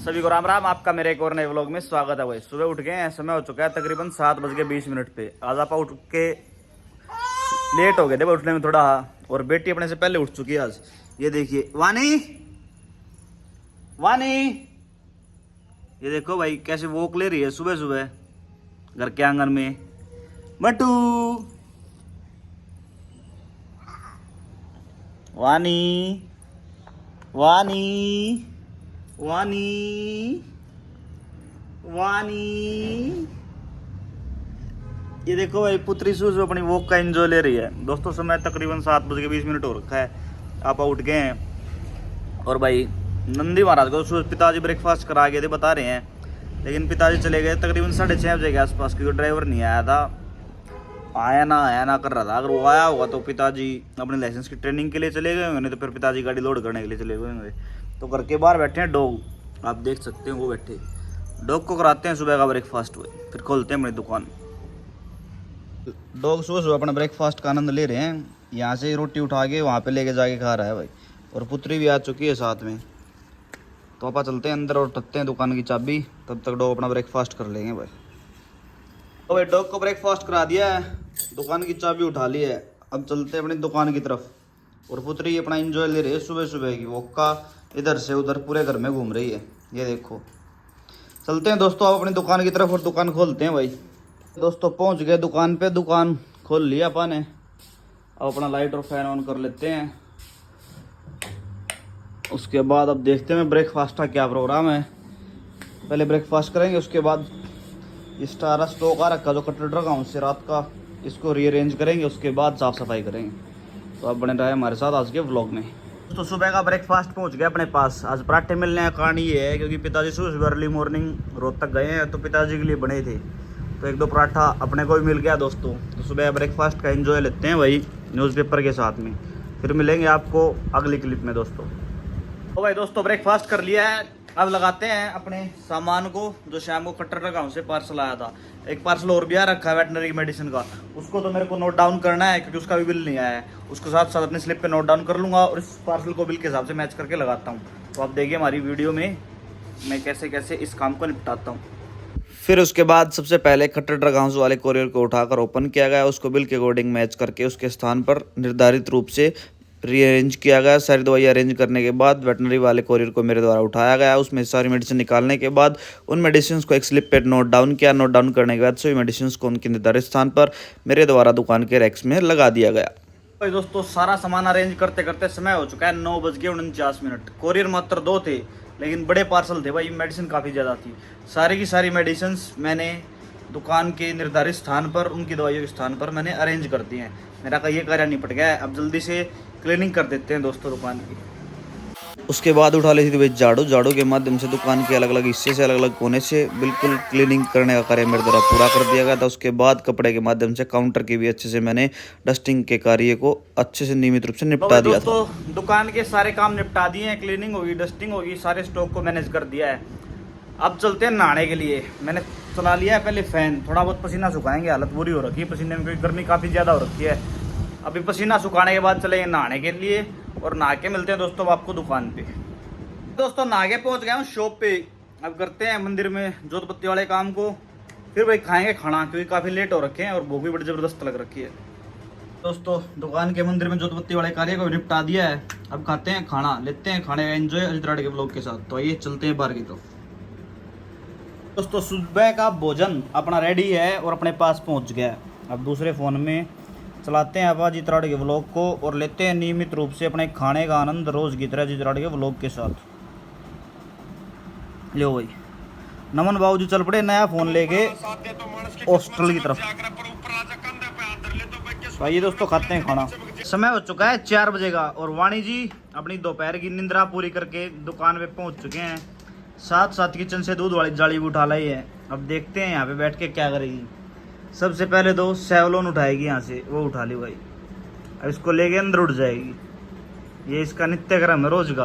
सभी को राम राम। आपका मेरे एक और नए व्लॉग में स्वागत है। भाई सुबह उठ गए हैं, समय हो चुका है तकरीबन 7:20 पे। आज आप उठ के लेट हो गए थे उठने में थोड़ा, और बेटी अपने से पहले उठ चुकी है आज। ये देखिए वानी वानी, ये देखो भाई कैसे वॉक ले रही है सुबह सुबह घर के आंगन में। बटू वानी वानी वानी वानी, ये देखो भाई पुत्री सुबह अपनी वॉक का एंजॉय ले रही है। दोस्तों समय तकरीबन 7:20 हो रखा है। आप उठ गए हैं और भाई नंदी महाराज को सुबह पिताजी ब्रेकफास्ट करा गए थे बता रहे हैं, लेकिन पिताजी चले गए तकरीबन 6:30 के आसपास, क्योंकि ड्राइवर नहीं आया था। आया ना कर रहा था। अगर वो आया होगा तो पिताजी अपने लाइसेंस की ट्रेनिंग के लिए चले गए होंगे, नहीं तो फिर पिताजी गाड़ी लोड करने के लिए चले गए होंगे। तो घर के बाहर बैठे हैं डॉग, आप देख सकते हैं वो बैठे। डॉग को कराते हैं सुबह का ब्रेकफास्ट, हुए फिर खोलते हैं अपनी दुकान। डॉग सुबह सुबह अपना ब्रेकफास्ट का आनंद ले रहे हैं। यहाँ से रोटी उठा के वहाँ पे लेके जाके खा रहा है भाई, और पुत्री भी आ चुकी है साथ में। तो आपा चलते हैं अंदर और उठाते हैं दुकान की चाबी, तब तक डॉग अपना ब्रेकफास्ट कर लेंगे भाई। तो भाई डॉग को ब्रेकफास्ट करा दिया है, दुकान की चाबी उठा ली है। अब चलते हैं अपनी दुकान की तरफ, और पुत्री अपना एंजॉय ले रही है सुबह सुबह की वॉक का। इधर से उधर पूरे घर में घूम रही है, ये देखो। चलते हैं दोस्तों आप अपनी दुकान की तरफ और दुकान खोलते हैं भाई। दोस्तों पहुंच गए दुकान पे, दुकान खोल लिया अपन ने। अब अपना लाइट और फैन ऑन कर लेते हैं। उसके बाद अब देखते हैं ब्रेकफास्ट का क्या प्रोग्राम है। पहले ब्रेकफास्ट करेंगे, उसके बाद इस सारा स्टॉक आ रखा जो कटर रखा हूँ उससे रात का, इसको रीअरेंज करेंगे, उसके बाद साफ़ सफाई करेंगे। तो आप बने रहे हमारे साथ आज के व्लॉग में। तो सुबह का ब्रेकफास्ट पहुंच गया अपने पास। आज पराठे मिलने का कारण ये है क्योंकि पिताजी सुबह सुबह अर्ली मॉर्निंग रोहतक गए हैं, तो पिताजी के लिए बने थे, तो एक दो पराठा अपने को भी मिल गया दोस्तों। तो सुबह ब्रेकफास्ट का एंजॉय लेते हैं भाई न्यूज़पेपर के साथ में, फिर मिलेंगे आपको अगली क्लिप में दोस्तों। तो भाई दोस्तों ब्रेकफास्ट कर लिया है, अब लगाते हैं अपने सामान को। जो शाम को कट्टर गाँव से पार्सल आया था, एक पार्सल और भी आ रखा है वेटनरी मेडिसिन का, उसको तो मेरे को नोट डाउन करना है क्योंकि उसका भी बिल नहीं आया है। उसके साथ साथ अपने स्लिप पे नोट डाउन कर लूँगा और इस पार्सल को बिल के हिसाब से मैच करके लगाता हूँ। तो आप देखिए हमारी वीडियो में मैं कैसे कैसे इस काम को निपटाता हूँ। फिर उसके बाद सबसे पहले कट्टर गाँव वाले कोरियर को उठाकर ओपन किया गया, उसको बिल के अकॉर्डिंग मैच करके उसके स्थान पर निर्धारित रूप से रीअरेंज किया गया। सारी दवाई अरेंज करने के बाद वेटनरी वाले कोरियर को मेरे द्वारा उठाया गया। उसमें सारी मेडिसिन निकालने के बाद उन मेडिसिन को एक स्लिप पे नोट डाउन किया। नोट डाउन करने के बाद सभी मेडिसिन को उनके निर्धारित स्थान पर मेरे द्वारा दुकान के रैक्स में लगा दिया गया। भाई दोस्तों सारा सामान अरेंज करते करते समय हो चुका है 9:49। कोरियर मात्र 2 थे, लेकिन बड़े पार्सल थे भाई, मेडिसिन काफ़ी ज़्यादा थी। सारी की सारी मेडिसिन मैंने दुकान के निर्धारित स्थान पर, उनकी दवाइयों के स्थान पर मैंने अरेंज कर दिए हैं। मेरा का ये कार्य निपट गया है। अब जल्दी से क्लीनिंग कर देते हैं दोस्तों दुकान की। उसके बाद उठा ली थी भाई झाड़ू के माध्यम से दुकान के अलग अलग हिस्से से, अलग अलग कोने से बिल्कुल क्लीनिंग करने का कार्य मेरे द्वारा पूरा कर दिया गया था। उसके बाद कपड़े के माध्यम से काउंटर की भी अच्छे से मैंने डस्टिंग के कार्य को अच्छे से नियमित रूप से निपटा दिया था। दोस्तों दुकान के सारे काम निपटा दिए हैं, क्लीनिंग होगी, डस्टिंग होगी, सारे स्टॉक को मैनेज कर दिया है। अब चलते हैं नहाने के लिए। मैंने चला लिया है पहले फ़ैन, थोड़ा बहुत पसीना सुखाएंगे, हालत बुरी हो रखी है पसीने में क्योंकि गर्मी काफ़ी ज़्यादा हो रखी है। अभी पसीना सुखाने के बाद चलेंगे नहाने के लिए, और नहा के मिलते हैं दोस्तों आपको दुकान पे। दोस्तों नहा के पहुँच गया हूँ शॉप पे। अब करते हैं मंदिर में जोत बत्ती वाले काम को, फिर भाई खाएंगे खाना क्योंकि काफ़ी लेट हो रखे हैं और भूख भी बड़ी ज़बरदस्त लग रखी है। दोस्तों दुकान के मंदिर में जोत बत्ती वाले कार्य को निपटा दिया है। अब खाते हैं खाना, लेते हैं खाने का एंजॉय अजित राड के ब्लॉग के साथ। तो आइए चलते हैं बाहर की तरफ। दोस्तों सुबह का भोजन अपना रेडी है और अपने पास पहुंच गया है। अब दूसरे फ़ोन में चलाते हैं अब अजित राड के व्लॉग को और लेते हैं नियमित रूप से अपने खाने का आनंद रोज़ की तरह अजित राड के व्लॉग के साथ। लो भाई नमन बाबूजी चल पड़े नया फ़ोन लेके हॉस्टल की तरफ। तो आइए दोस्तों खाते हैं खाना। समय हो चुका है 4 बजे का, और वाणी जी अपनी दोपहर की निंद्रा पूरी करके दुकान पे पहुंच चुके हैं। साथ साथ किचन से दूध वाली जाली भी उठा लाई है। अब देखते हैं यहाँ पे बैठ के क्या करेगी। सबसे पहले तो सेवलोन उठाएगी यहाँ से, वो उठा ली भाई। अब इसको लेके अंदर उठ जाएगी, ये इसका नित्य क्रम है रोज का।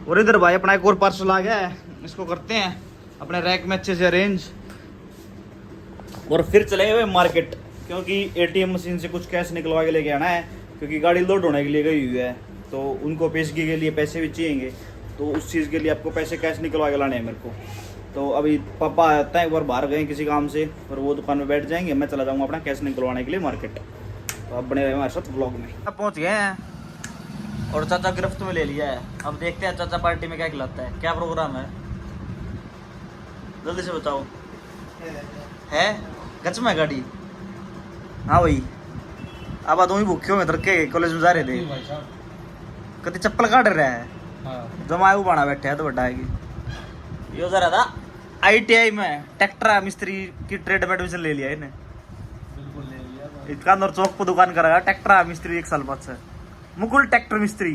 और इधर भाई अपना एक और पार्सल आ गया है, इसको करते हैं अपने रैक में अच्छे से अरेंज, और फिर चलेंगे भाई मार्केट, क्योंकि एटीएम मशीन से कुछ कैश निकलवा के लेके आना है, क्योंकि गाड़ी लोड होने के लिए गई हुई है, तो उनको पेशगी के लिए पैसे भी चाहिएंगे। तो उस चीज़ के लिए आपको पैसे कैश निकलवा के लाने हैं मेरे को। तो अभी पापा आते हैं, एक बार बाहर गए किसी काम से, और वो दुकान में बैठ जाएंगे, मैं चला जाऊँगा अपना कैश निकलवाने के लिए मार्केट। तो आप बने रहे हमारे साथ ब्लॉग में। अब पहुँच गए हैं और चाचा गिरफ्त में ले लिया है। अब देखते हैं चाचा पार्टी में क्या खिलाता है, क्या प्रोग्राम है, जल्दी से बताओ। है गच में गाड़ी? हाँ भाई, अब तुम ही भूखे होंगे तरके कॉलेज में जा रहे थे, कभी चप्पल काट रहा है। हाँ। जमाए बाना बैठे है तो बड़ा आएगी। यो जरा था ITI में ट्रैक्टर मिस्त्री की ट्रेड में एडमिशन ले लिया इन्हें। बिल्कुल ले लिया। इसका अंदर चौक पर दुकान करेगा ट्रैक्टर मिस्त्री 1 साल बाद से, मुकुल ट्रैक्टर मिस्त्री।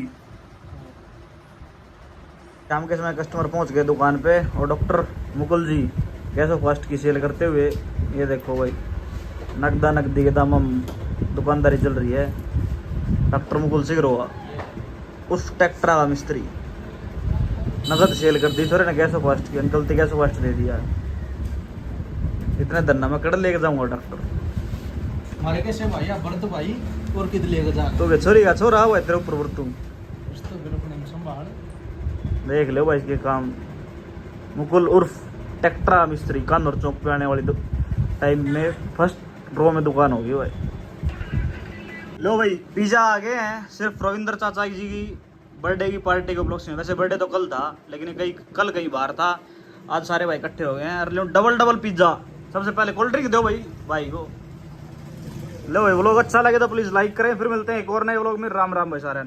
शाम के समय कस्टमर पहुंच गए दुकान पे, और डॉक्टर मुकुल जी कैसे फर्स्ट की सेल करते हुए, ये देखो भाई नकदा नकदी के दाम दुकानदारी चल रही है। डॉक्टर मुकुल सिंह रोआ उस ट्रैक्टर का मिस्त्री नगद सेल कर दी थोड़े ना, कैसे फर्स्ट की अंकल तो कैसे फर्स्ट दे दिया। इतने धन्ना मैं कड़ लेके जाऊंगा डॉक्टर हमारे कैसे भाई आप बर्द भाई और किद लेके जा तो छोरी का छोरा हुआ तेरे ऊपर तू तो बिल्कुल संभाल देख लो भाई इसके काम। मुकुल उर्फ ट्रैक्टर मिस्त्री कानूर चौक पे आने वाली टाइम में फर्स्ट रो में दुकान होगी भाई। लो भाई पिज़्ज़ा आ गए हैं। सिर्फ रविंद्र चाचा जी की बर्थडे की पार्टी के ब्लॉग्स में, वैसे बर्थडे तो कल था लेकिन कल कहीं बाहर था, आज सारे भाई इकट्ठे हो गए हैं। और लो डबल पिज़्ज़ा। सबसे पहले कोल्ड ड्रिंक दो भाई को। लो भाई व्लॉग अच्छा लगे तो प्लीज़ लाइक करें। फिर मिलते हैं एक और नए व्लॉग में। राम राम भाई सारे।